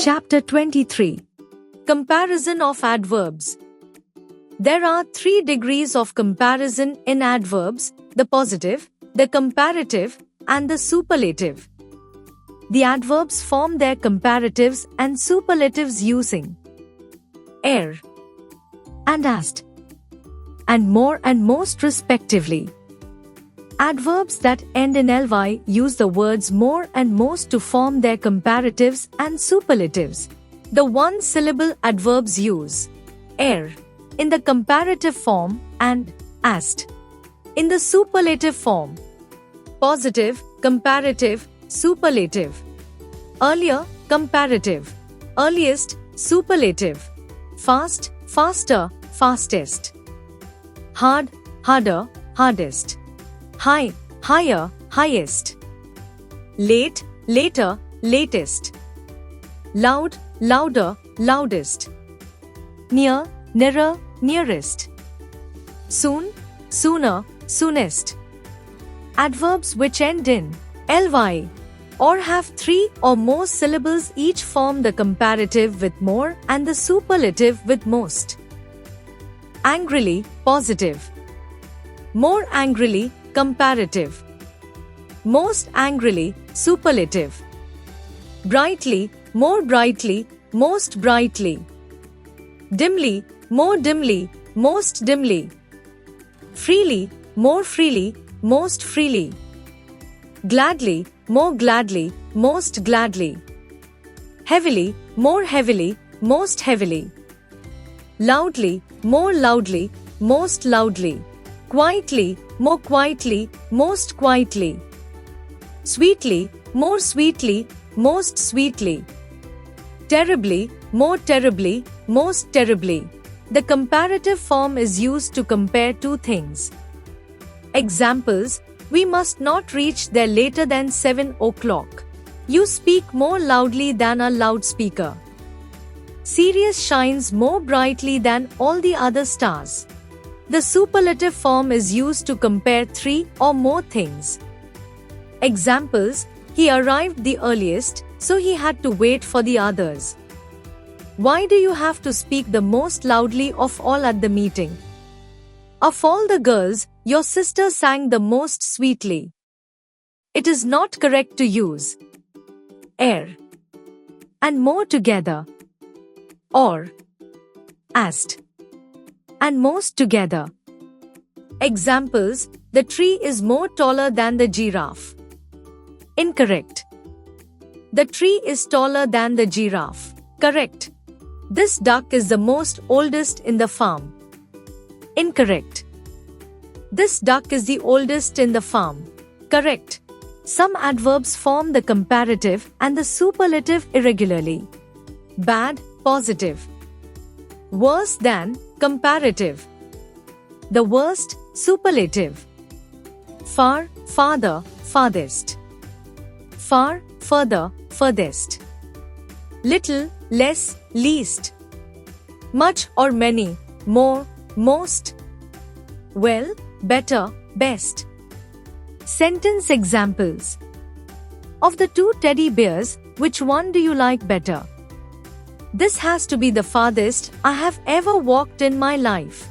Chapter 23. Comparison of adverbs. There are 3 degrees of comparison in adverbs: the positive, the comparative, and the superlative. The adverbs form their comparatives and superlatives using er and ast and more and most respectively. Adverbs that end in ly use the words more and most to form their comparatives and superlatives. The one-syllable adverbs use er in the comparative form and ast in the superlative form. Positive, comparative, superlative. Earlier, comparative. Earliest, superlative. Fast, faster, fastest. Hard, harder, hardest. High, higher, highest. Late, later, latest. Loud, louder, loudest. Near, nearer, nearest. Soon, sooner, soonest. Adverbs which end in ly or have 3 or more syllables each form the comparative with more and the superlative with most. Angrily, positive. More angrily, comparative. Most angrily, superlative. Brightly, more brightly, most brightly. Dimly, more dimly, most dimly. Freely, more freely, most freely. Gladly, more gladly, most gladly. Heavily, more heavily, most heavily. Loudly, more loudly, most loudly. Quietly, more quietly, most quietly. Sweetly, more sweetly, most sweetly. Terribly, more terribly, most terribly. The comparative form is used to compare 2 things. Examples: we must not reach there later than 7 o'clock. You speak more loudly than a loudspeaker. Sirius shines more brightly than all the other stars. The superlative form is used to compare 3 or more things. Examples: he arrived the earliest, so he had to wait for the others. Why do you have to speak the most loudly of all at the meeting? Of all the girls, your sister sang the most sweetly. It is not correct to use er and more together, or ast and most together. Examples: the tree is more taller than the giraffe. Incorrect. The tree is taller than the giraffe. Correct. This duck is the most oldest in the farm. Incorrect. This duck is the oldest in the farm. Correct. Some adverbs form the comparative and the superlative irregularly. Bad, positive. Worse than, comparative. The worst, superlative. Far, farther, farthest. Far, further, furthest. Little, less, least. Much or many, more, most. Well, better, best. Sentence examples. Of the 2 teddy bears, which one do you like better? This has to be the farthest I have ever walked in my life.